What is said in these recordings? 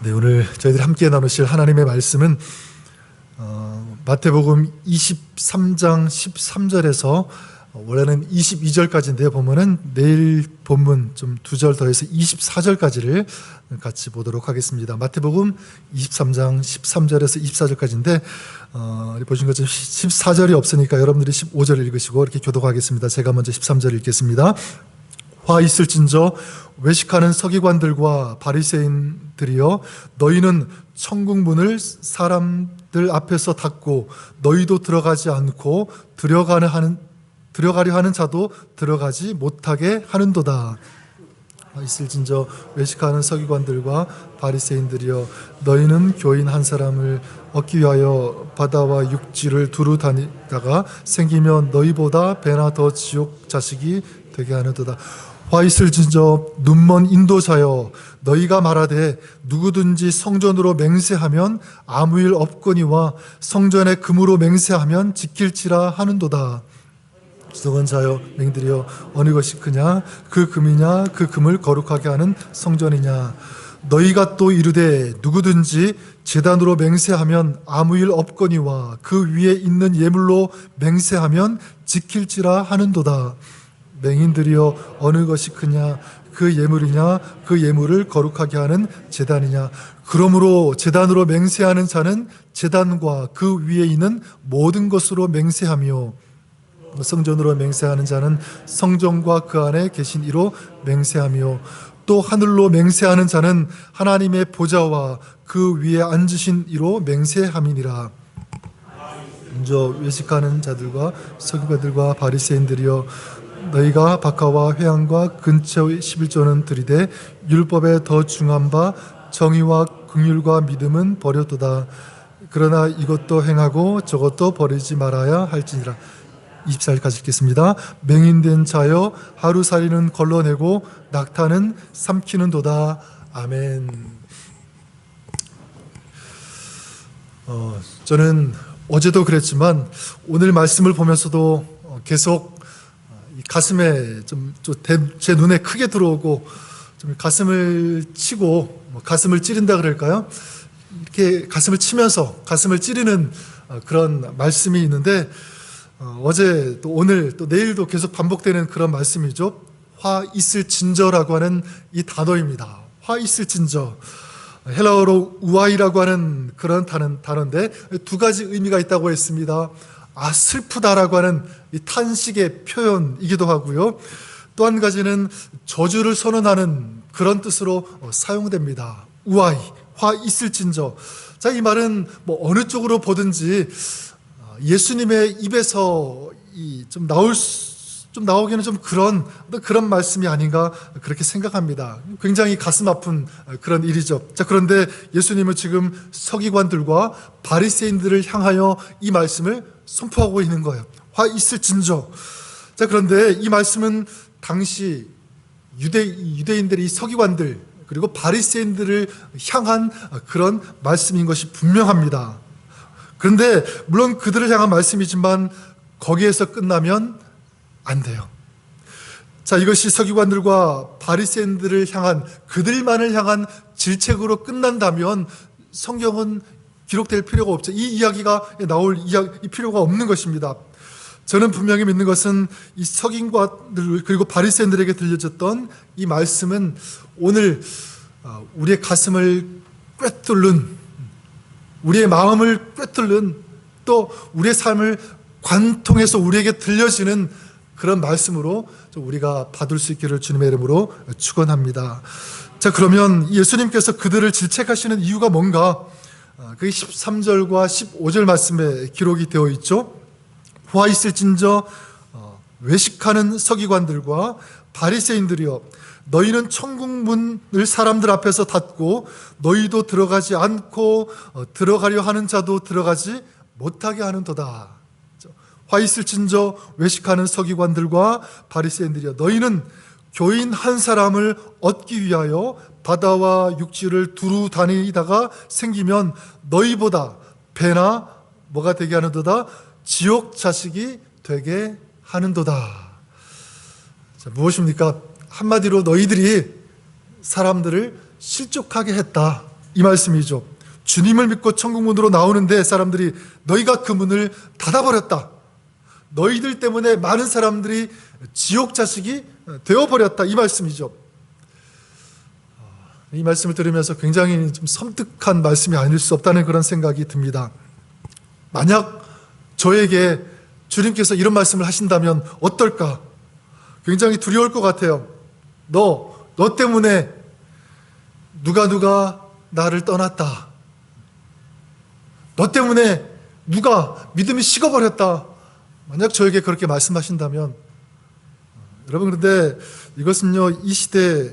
네, 오늘 저희들이 함께 나누실 하나님의 말씀은 마태복음 23장 13절에서 원래는 22절까지인데요. 보면은 내일 본문 좀 2절 더해서 24절까지를 같이 보도록 하겠습니다. 마태복음 23장 13절에서 24절까지인데 보신 것처럼 14절이 없으니까 여러분들이 15절 읽으시고 이렇게 교독하겠습니다. 제가 먼저 13절 읽겠습니다. 화 있을진저 외식하는 서기관들과 바리새인들이여, 너희는 천국 문을 사람들 앞에서 닫고 너희도 들어가지 않고 들어가려 하는 자도 들어가지 못하게 하는도다. 화 있을진저 외식하는 서기관들과 바리새인들이여, 너희는 교인 한 사람을 얻기 위하여 바다와 육지를 두루 다니다가 생기면 너희보다 배나 더 지옥 자식이 되게 하는도다. 화 있을진저 눈먼 인도자여, 너희가 말하되 누구든지 성전으로 맹세하면 아무 일 없거니와 성전에 금으로 맹세하면 지킬지라 하는도다. 수도원 자여 맹들이여, 어느 것이 크냐? 그 금이냐? 그 금을 거룩하게 하는 성전이냐? 너희가 또 이르되 누구든지 제단으로 맹세하면 아무 일 없거니와 그 위에 있는 예물로 맹세하면 지킬지라 하는도다. 맹인들이여, 어느 것이 크냐? 그 예물이냐? 그 예물을 거룩하게 하는 제단이냐? 그러므로 제단으로 맹세하는 자는 제단과 그 위에 있는 모든 것으로 맹세하며, 성전으로 맹세하는 자는 성전과 그 안에 계신 이로 맹세하며, 또 하늘로 맹세하는 자는 하나님의 보좌와 그 위에 앉으신 이로 맹세함이니라. 먼저 외식하는 자들과 서기관들과 바리새인들이여, 너희가 박하와 회향과 근처의 11조는 들이되 율법에 더 중한 바 정의와 긍휼과 믿음은 버렸도다. 그러나 이것도 행하고 저것도 버리지 말아야 할지니라. 24절까지 읽겠습니다. 맹인된 자여, 하루살이는 걸러내고 낙타는 삼키는도다. 아멘. 저는 어제도 그랬지만 오늘 말씀을 보면서도 계속 가슴에 제 눈에 크게 들어오고, 좀 가슴을 치고 가슴을 찌른다 그럴까요? 이렇게 가슴을 치면서 가슴을 찌르는 그런 말씀이 있는데, 어제 또 오늘 또 내일도 계속 반복되는 그런 말씀이죠. 화 있을진저라고 하는 이 단어입니다. 화 있을진저, 헬라어로 우아이라고 하는 그런 단어인데 두 가지 의미가 있다고 했습니다. 슬프다라고 하는 이 탄식의 표현이기도 하고요, 또 한 가지는 저주를 선언하는 그런 뜻으로 사용됩니다. 우아이, 화 있을진저. 자, 이 말은 어느 쪽으로 보든지 예수님의 입에서 좀 나오기는 좀 그런 말씀이 아닌가 그렇게 생각합니다. 굉장히 가슴 아픈 그런 일이죠. 자, 그런데 예수님은 지금 서기관들과 바리새인들을 향하여 이 말씀을 선포하고 있는 거예요. 화 있을진저. 자, 그런데 이 말씀은 당시 유대인들이 서기관들 그리고 바리새인들을 향한 그런 말씀인 것이 분명합니다. 그런데 물론 그들을 향한 말씀이지만 거기에서 끝나면 안 돼요. 자, 이것이 서기관들과 바리새인들을 향한, 그들만을 향한 질책으로 끝난다면 성경은 기록될 필요가 없죠. 이 이야기가 나올 이 필요가 없는 것입니다. 저는 분명히 믿는 것은 이 서기관들 그리고 바리새인들에게 들려졌던 이 말씀은 오늘 우리의 가슴을 꿰뚫는, 우리의 마음을 꿰뚫는, 또 우리의 삶을 관통해서 우리에게 들려지는 그런 말씀으로 우리가 받을 수 있기를 주님의 이름으로 축원합니다. 자, 그러면 예수님께서 그들을 질책하시는 이유가 뭔가? 그게 13절과 15절 말씀에 기록이 되어 있죠. 화 있을진저 외식하는 서기관들과 바리새인들이여, 너희는 천국 문을 사람들 앞에서 닫고 너희도 들어가지 않고 들어가려 하는 자도 들어가지 못하게 하는도다. 화 있을진저 외식하는 서기관들과 바리새인들이여, 너희는 교인 한 사람을 얻기 위하여 바다와 육지를 두루 다니다가 생기면 너희보다 배나 뭐가 되게 하는도다? 지옥 자식이 되게 하는도다. 자, 무엇입니까? 한마디로 너희들이 사람들을 실족하게 했다. 이 말씀이죠. 주님을 믿고 천국 문으로 나오는데 사람들이 너희가 그 문을 닫아버렸다. 너희들 때문에 많은 사람들이 지옥 자식이 되어버렸다. 이 말씀이죠. 이 말씀을 들으면서 굉장히 좀 섬뜩한 말씀이 아닐 수 없다는 그런 생각이 듭니다. 만약 저에게 주님께서 이런 말씀을 하신다면 어떨까? 굉장히 두려울 것 같아요. 너 때문에 누가 나를 떠났다. 너 때문에 누가 믿음이 식어버렸다. 만약 저에게 그렇게 말씀하신다면, 여러분, 그런데 이것은요, 이 시대에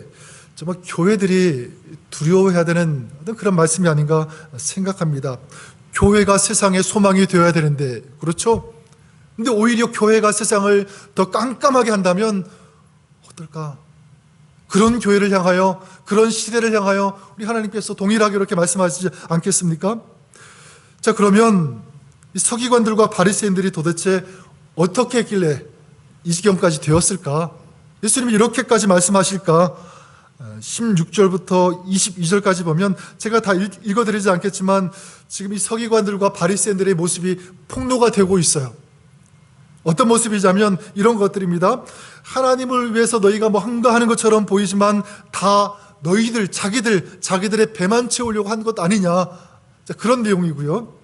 정말 교회들이 두려워해야 되는 그런 말씀이 아닌가 생각합니다. 교회가 세상의 소망이 되어야 되는데, 그렇죠? 근데 오히려 교회가 세상을 더 깜깜하게 한다면 어떨까? 그런 교회를 향하여, 그런 시대를 향하여 우리 하나님께서 동일하게 이렇게 말씀하시지 않겠습니까? 자, 그러면 이 서기관들과 바리새인들이 도대체 어떻게 했길래 이 지경까지 되었을까? 예수님이 이렇게까지 말씀하실까? 16절부터 22절까지 보면 제가 다 읽어드리지 않겠지만 지금 이 서기관들과 바리새인들의 모습이 폭로가 되고 있어요. 어떤 모습이냐면 이런 것들입니다. 하나님을 위해서 너희가 뭐 한가하는 것처럼 보이지만 다 너희들 자기들의 배만 채우려고 한 것 아니냐. 자, 그런 내용이고요.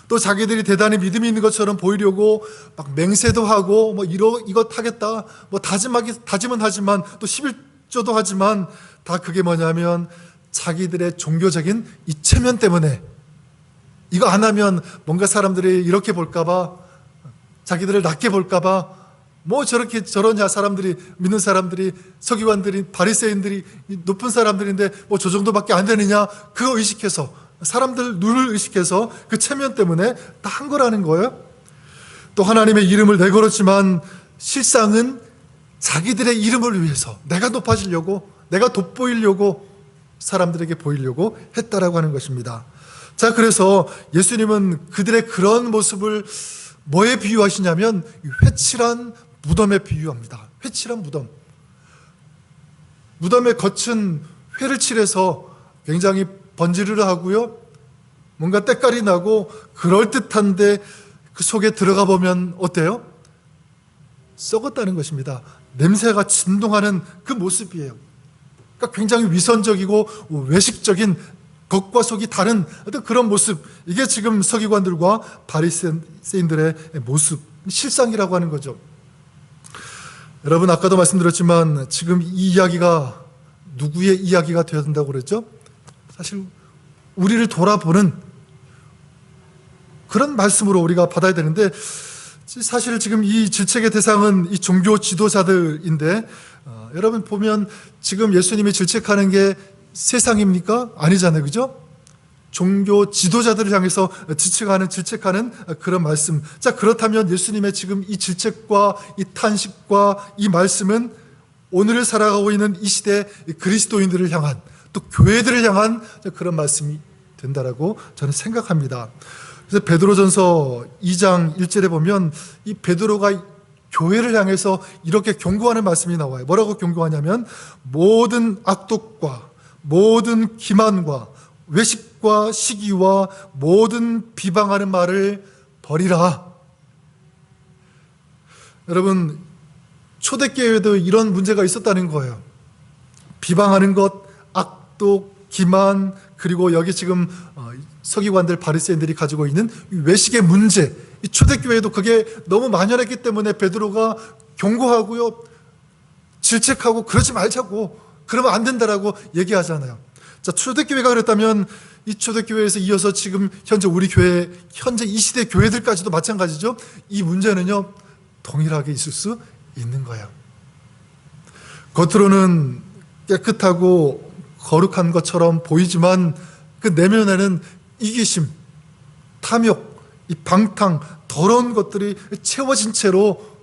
또 자기들이 대단히 믿음이 있는 것처럼 보이려고 막 맹세도 하고 뭐 이것 하겠다. 뭐 다짐은 하지만 또 11조도 하지만 다 그게 뭐냐면 자기들의 종교적인 이 체면 때문에 이거 안 하면 뭔가 사람들이 이렇게 볼까봐, 자기들을 낮게 볼까봐 뭐 저렇게 저러냐, 사람들이, 믿는 사람들이, 서기관들이, 바리새인들이 높은 사람들인데 뭐 저 정도밖에 안 되느냐, 그거 의식해서, 사람들 눈을 의식해서 그 체면 때문에 다 한 거라는 거예요. 또 하나님의 이름을 내걸었지만 실상은 자기들의 이름을 위해서 내가 높아지려고, 내가 돋보이려고, 사람들에게 보이려고 했다라고 하는 것입니다. 자, 그래서 예수님은 그들의 그런 모습을 뭐에 비유하시냐면 회칠한 무덤에 비유합니다. 회칠한 무덤. 무덤에 겉은 회를 칠해서 굉장히 번지르르 하고요, 뭔가 때깔이 나고 그럴듯한데 그 속에 들어가 보면 어때요? 썩었다는 것입니다. 냄새가 진동하는 그 모습이에요. 그러니까 굉장히 위선적이고 외식적인, 겉과 속이 다른 어떤 그런 모습, 이게 지금 서기관들과 바리새인들의 모습, 실상이라고 하는 거죠. 여러분, 아까도 말씀드렸지만 지금 이 이야기가 누구의 이야기가 되어야 된다고 그랬죠? 사실 우리를 돌아보는 그런 말씀으로 우리가 받아야 되는데, 사실 지금 이 질책의 대상은 이 종교 지도자들인데, 여러분 보면 지금 예수님이 질책하는 게 세상입니까? 아니잖아요, 그죠? 종교 지도자들을 향해서 질책하는 그런 말씀. 자, 그렇다면 예수님의 지금 이 질책과 이 탄식과 이 말씀은 오늘을 살아가고 있는 이 시대 그리스도인들을 향한, 또 교회들을 향한 그런 말씀이 된다라고 저는 생각합니다. 그래서 베드로전서 2장 1절에 보면 이 베드로가 교회를 향해서 이렇게 경고하는 말씀이 나와요. 뭐라고 경고하냐면 모든 악독과 모든 기만과 외식과 시기와 모든 비방하는 말을 버리라. 여러분, 초대교회도 이런 문제가 있었다는 거예요. 비방하는 것, 악독, 기만, 그리고 여기 지금 서기관들, 바리새인들이 가지고 있는 외식의 문제, 이 초대교회도 그게 너무 만연했기 때문에 베드로가 경고하고요, 질책하고 그러지 말자고, 그러면 안 된다라고 얘기하잖아요. 자, 초대교회가 그랬다면 이 초대교회에서 이어서 지금 현재 우리 교회, 현재 이 시대 교회들까지도 마찬가지죠. 이 문제는요, 동일하게 있을 수 있는 거예요. 겉으로는 깨끗하고 거룩한 것처럼 보이지만 그 내면에는 이기심, 탐욕, 이 방탕, 더러운 것들이 채워진 채로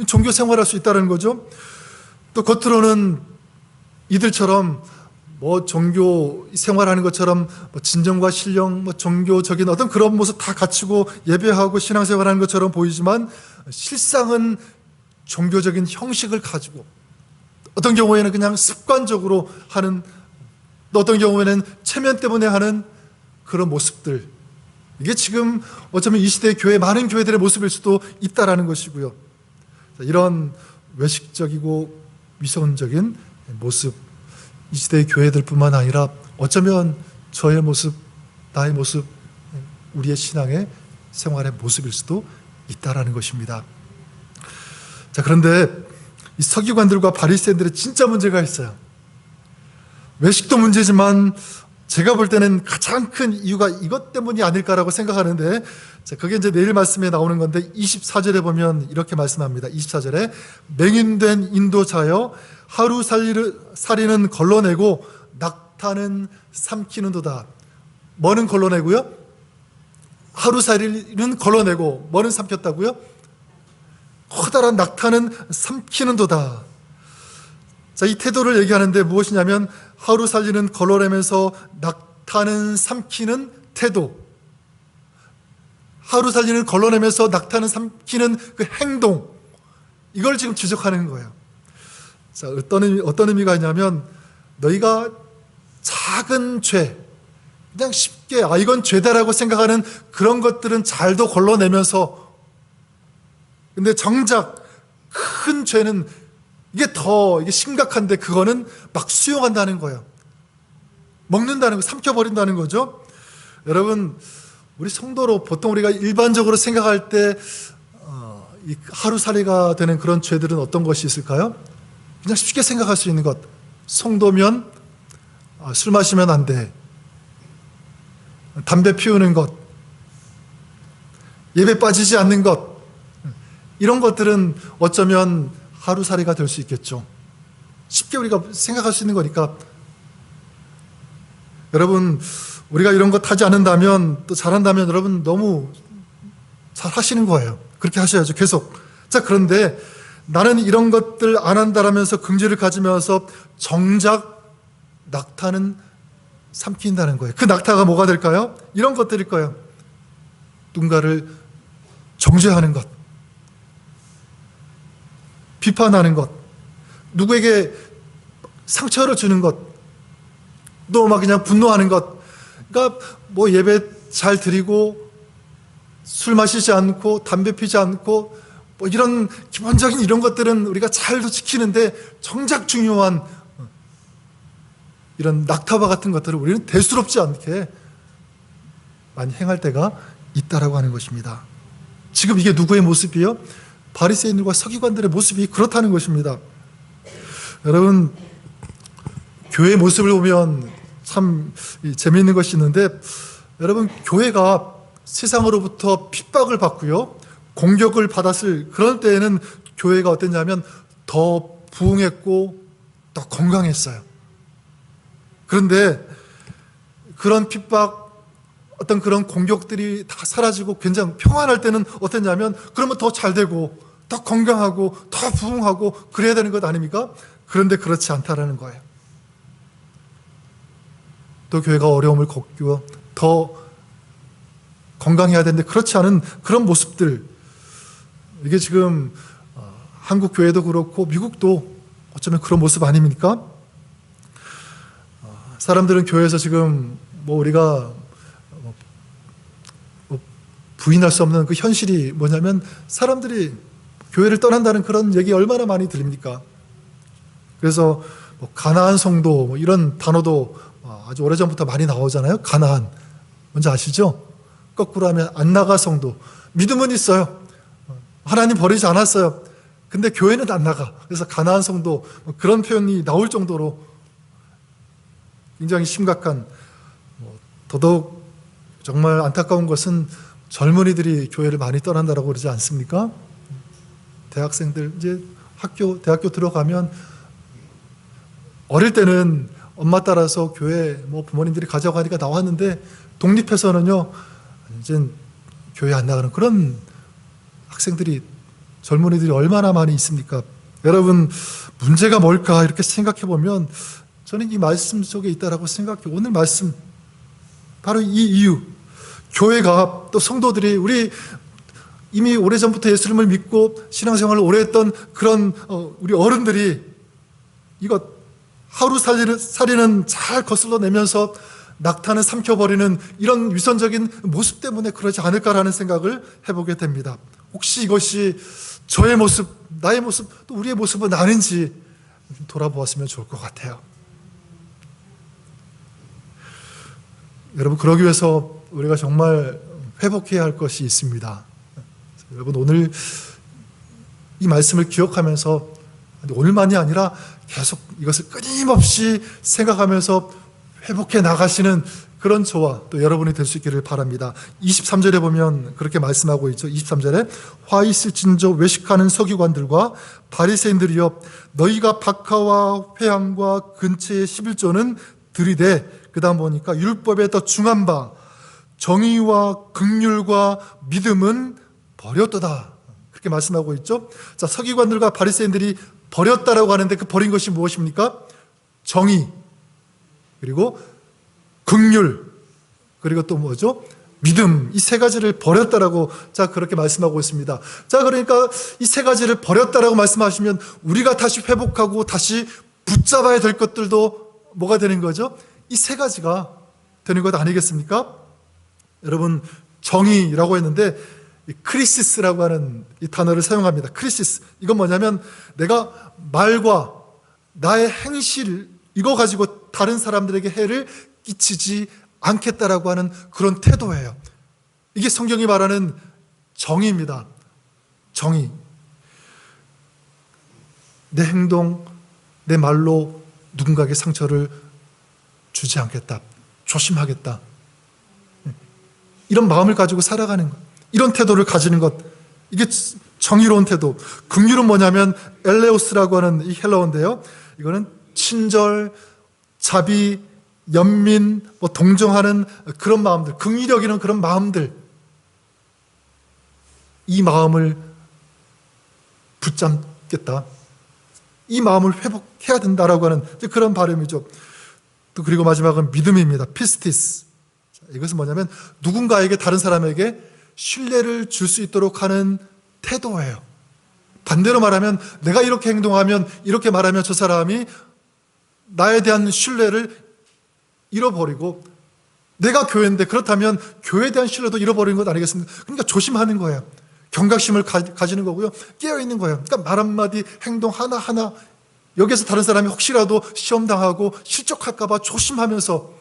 종교 생활할 수 있다는 거죠. 또 겉으로는 이들처럼 뭐 종교 생활하는 것처럼 뭐 진정과 신령, 뭐 종교적인 어떤 그런 모습 다 갖추고 예배하고 신앙생활하는 것처럼 보이지만 실상은 종교적인 형식을 가지고 어떤 경우에는 그냥 습관적으로 하는 또 어떤 경우에는 체면 때문에 하는 그런 모습들, 이게 지금 어쩌면 이 시대의 교회, 많은 교회들의 모습일 수도 있다라는 것이고요. 이런 외식적이고 위선적인 모습, 이 시대의 교회들뿐만 아니라 어쩌면 저의 모습, 나의 모습, 우리의 신앙의 생활의 모습일 수도 있다라는 것입니다. 자, 그런데 이 서기관들과 바리새인들의 진짜 문제가 있어요. 외식도 문제지만 제가 볼 때는 가장 큰 이유가 이것 때문이 아닐까라고 생각하는데, 자, 그게 이제 내일 말씀에 나오는 건데 24절에 보면 이렇게 말씀합니다. 24절에 맹인된 인도자여 하루 살이는 걸러내고 낙타는 삼키는도다. 뭐는 걸러내고요? 하루살이는 걸러내고 뭐는 삼켰다고요? 커다란 낙타는 삼키는도다. 자, 이 태도를 얘기하는데 무엇이냐면 하루살이는 걸러내면서 낙타는 삼키는 태도, 하루살이는 걸러내면서 낙타는 삼키는 그 행동, 이걸 지금 지적하는 거예요. 자, 어떤 의미가 있냐면 너희가 작은 죄, 그냥 쉽게 이건 죄다라고 생각하는 그런 것들은 잘도 걸러내면서, 근데 정작 큰 죄는 이게 심각한데 그거는 막 수용한다는 거예요. 먹는다는 거, 삼켜버린다는 거죠. 여러분, 우리 성도로 보통 우리가 일반적으로 생각할 때 이 하루살이가 되는 그런 죄들은 어떤 것이 있을까요? 그냥 쉽게 생각할 수 있는 것, 성도면 술 마시면 안 돼, 담배 피우는 것, 예배 빠지지 않는 것, 이런 것들은 어쩌면 하루살이가 될 수 있겠죠. 쉽게 우리가 생각할 수 있는 거니까. 여러분, 우리가 이런 것 하지 않는다면, 또 잘한다면 여러분 너무 잘 하시는 거예요. 그렇게 하셔야죠, 계속. 자, 그런데 나는 이런 것들 안 한다라면서 긍지를 가지면서 정작 낙타는 삼킨다는 거예요. 그 낙타가 뭐가 될까요? 이런 것들일 거예요. 누군가를 정죄하는 것, 비판하는 것, 누구에게 상처를 주는 것, 또 막 그냥 분노하는 것. 그러니까 뭐 예배 잘 드리고 술 마시지 않고 담배 피지 않고 뭐 이런 기본적인 이런 것들은 우리가 잘도 지키는데 정작 중요한 이런 낙타와 같은 것들을 우리는 대수롭지 않게 많이 행할 때가 있다라고 하는 것입니다. 지금 이게 누구의 모습이요? 바리새인들과 서기관들의 모습이 그렇다는 것입니다. 여러분, 교회의 모습을 보면 참 재미있는 것이 있는데, 여러분, 교회가 세상으로부터 핍박을 받고요, 공격을 받았을 그런 때에는 교회가 어땠냐면 더 부흥했고 더 건강했어요. 그런데 그런 핍박, 어떤 그런 공격들이 다 사라지고 굉장히 평안할 때는 어땠냐면 그러면 더 잘 되고 더 건강하고 더 부흥하고 그래야 되는 것 아닙니까? 그런데 그렇지 않다라는 거예요. 또 교회가 어려움을 겪고 더 건강해야 되는데 그렇지 않은 그런 모습들, 이게 지금 한국 교회도 그렇고 미국도 어쩌면 그런 모습 아닙니까? 사람들은 교회에서 지금 뭐 우리가 부인할 수 없는 그 현실이 뭐냐면 사람들이 교회를 떠난다는 그런 얘기 얼마나 많이 들립니까? 그래서 뭐 가나안 성도 뭐 이런 단어도 아주 오래전부터 많이 나오잖아요. 가나안, 뭔지 아시죠? 거꾸로 하면 안 나가 성도. 믿음은 있어요. 하나님 버리지 않았어요. 근데 교회는 안 나가. 그래서 가나안 성도, 그런 표현이 나올 정도로 굉장히 심각한, 더더욱 정말 안타까운 것은 젊은이들이 교회를 많이 떠난다라고 그러지 않습니까? 대학생들 이제 대학교 들어가면 어릴 때는 엄마 따라서 교회 뭐 부모님들이 가져가니까 나왔는데 독립해서는요 이제 교회 안 나가는 그런 학생들이, 젊은이들이 얼마나 많이 있습니까? 여러분, 문제가 뭘까 이렇게 생각해 보면 저는 이 말씀 속에 있다라고 생각해요. 오늘 말씀 바로 이 이유, 교회가 또 성도들이, 우리 이미 오래전부터 예수님을 믿고 신앙생활을 오래 했던 그런 우리 어른들이 이것 하루살이는 잘 거슬러내면서 낙타는 삼켜버리는 이런 위선적인 모습 때문에 그러지 않을까라는 생각을 해보게 됩니다. 혹시 이것이 저의 모습, 나의 모습, 또 우리의 모습은 아닌지 돌아보았으면 좋을 것 같아요. 여러분, 그러기 위해서 우리가 정말 회복해야 할 것이 있습니다. 여러분, 오늘 이 말씀을 기억하면서 오늘만이 아니라 계속 이것을 끊임없이 생각하면서 회복해 나가시는 그런 저와 또 여러분이 될 수 있기를 바랍니다. 23절에 보면 그렇게 말씀하고 있죠. 23절에 화 있을진저 외식하는 서기관들과 바리새인들이여, 너희가 박하와 회향과 근처의 11조는 들이대, 그 다음 보니까 율법에 더 중한 바 정의와 긍휼과 믿음은 버렸도다, 그렇게 말씀하고 있죠. 자, 서기관들과 바리새인들이 버렸다라고 하는데 그 버린 것이 무엇입니까? 정의, 그리고 긍휼, 그리고 또 뭐죠? 믿음, 이 세 가지를 버렸다라고 그렇게 말씀하고 있습니다. 자, 그러니까 이 세 가지를 버렸다라고 말씀하시면 우리가 다시 회복하고 다시 붙잡아야 될 것들도 뭐가 되는 거죠? 이 세 가지가 되는 것 아니겠습니까? 여러분, 정의라고 했는데 크리시스라고 하는 이 단어를 사용합니다. 크리시스, 이건 뭐냐면 내가 말과 나의 행실, 이거 가지고 다른 사람들에게 해를 끼치지 않겠다라고 하는 그런 태도예요. 이게 성경이 말하는 정의입니다. 정의. 내 행동, 내 말로 누군가에게 상처를 주지 않겠다, 조심하겠다, 이런 마음을 가지고 살아가는 것, 이런 태도를 가지는 것, 이게 정의로운 태도. 긍휼은 뭐냐면 엘레오스라고 하는 이 헬라어인데요, 이거는 친절, 자비, 연민, 동정하는 그런 마음들, 긍휼히 여기는 그런 마음들, 이 마음을 붙잡겠다, 이 마음을 회복해야 된다라고 하는 그런 발음이죠. 또 그리고 마지막은 믿음입니다. 피스티스. 이것은 뭐냐면 누군가에게, 다른 사람에게 신뢰를 줄 수 있도록 하는 태도예요. 반대로 말하면 내가 이렇게 행동하면, 이렇게 말하면 저 사람이 나에 대한 신뢰를 잃어버리고, 내가 교회인데 그렇다면 교회에 대한 신뢰도 잃어버리는 것 아니겠습니까? 그러니까 조심하는 거예요. 경각심을 가지는 거고요, 깨어있는 거예요. 그러니까 말 한마디, 행동 하나하나, 여기에서 다른 사람이 혹시라도 시험당하고 실족할까 봐 조심하면서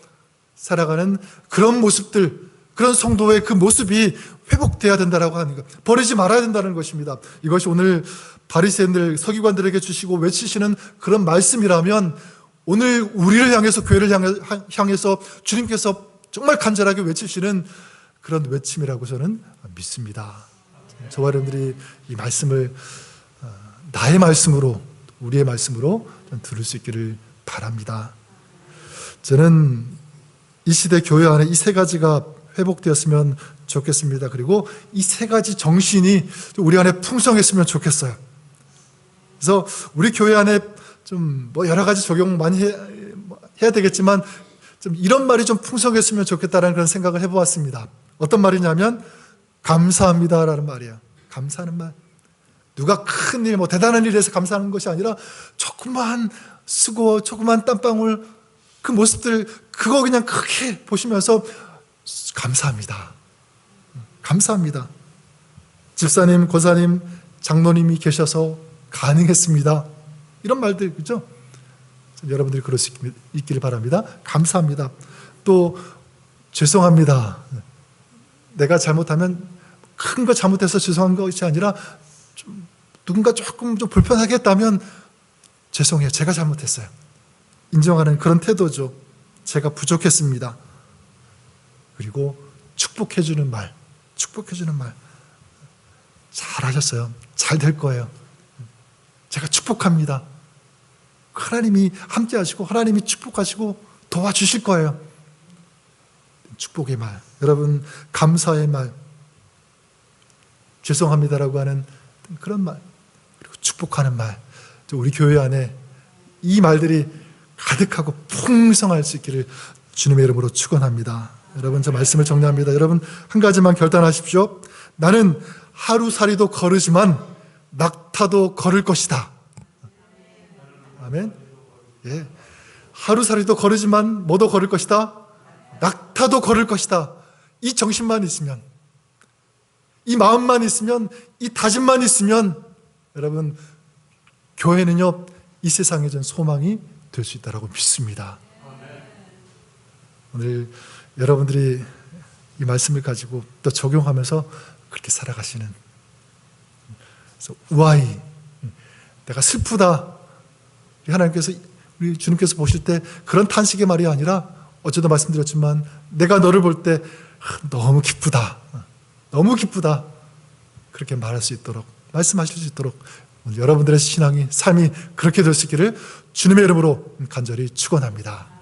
살아가는 그런 모습들, 그런 성도의 그 모습이 회복돼야 된다라고 하는 것, 버리지 말아야 된다는 것입니다. 이것이 오늘 바리새인들, 서기관들에게 주시고 외치시는 그런 말씀이라면, 오늘 우리를 향해서, 교회를 향해서 주님께서 정말 간절하게 외치시는 그런 외침이라고 저는 믿습니다. 저와 여러분들이 이 말씀을 나의 말씀으로, 우리의 말씀으로 들을 수 있기를 바랍니다. 저는 이 시대 교회 안에 이 세 가지가 회복되었으면 좋겠습니다. 그리고 이 세 가지 정신이 우리 안에 풍성했으면 좋겠어요. 그래서 우리 교회 안에 좀 여러 가지 적용 많이 해야 되겠지만, 좀 이런 말이 좀 풍성했으면 좋겠다라는 그런 생각을 해보았습니다. 어떤 말이냐면 감사합니다라는 말이에요. 감사하는 말. 누가 큰 일, 대단한 일에 서 감사하는 것이 아니라 조그만 수고, 조그만 땀방울, 그 모습들, 그거 그냥 크게 보시면서 감사합니다. 감사합니다. 집사님, 권사님, 장로님이 계셔서 가능했습니다. 이런 말들, 그죠? 여러분들이 그럴 수 있기를 바랍니다. 감사합니다. 또 죄송합니다. 내가 잘못하면 큰 거 잘못해서 죄송한 것이 아니라 누군가 조금 좀 불편하게 했다면 죄송해요, 제가 잘못했어요, 인정하는 그런 태도죠. 제가 부족했습니다. 그리고 축복해주는 말, 축복해주는 말. 잘하셨어요, 잘 될 거예요, 제가 축복합니다. 하나님이 함께 하시고 하나님이 축복하시고 도와주실 거예요. 축복의 말, 여러분, 감사의 말, 죄송합니다라고 하는 그런 말, 그리고 축복하는 말, 우리 교회 안에 이 말들이 가득하고 풍성할 수 있기를 주님의 이름으로 축원합니다. 여러분, 저 말씀을 정리합니다. 여러분, 한 가지만 결단하십시오. 나는 하루살이도 거르지만 낙타도 걸을 것이다. 아멘. 예. 하루살이도 거르지만 뭐도 거를 것이다? 낙타도 거를 것이다. 이 정신만 있으면, 이 마음만 있으면, 이 다짐만 있으면 여러분, 교회는요 이 세상에 전 소망이 될 수 있다고 믿습니다. 오늘 여러분들이 이 말씀을 가지고 또 적용하면서 그렇게 살아가시는, 그래서 우아히 내가 슬프다, 하나님께서, 우리 주님께서 보실 때 그런 탄식의 말이 아니라 어제도 말씀드렸지만 내가 너를 볼 때 너무 기쁘다, 너무 기쁘다, 그렇게 말할 수 있도록, 말씀하실 수 있도록 여러분들의 신앙이, 삶이 그렇게 될 수 있기를 주님의 이름으로 간절히 축원합니다.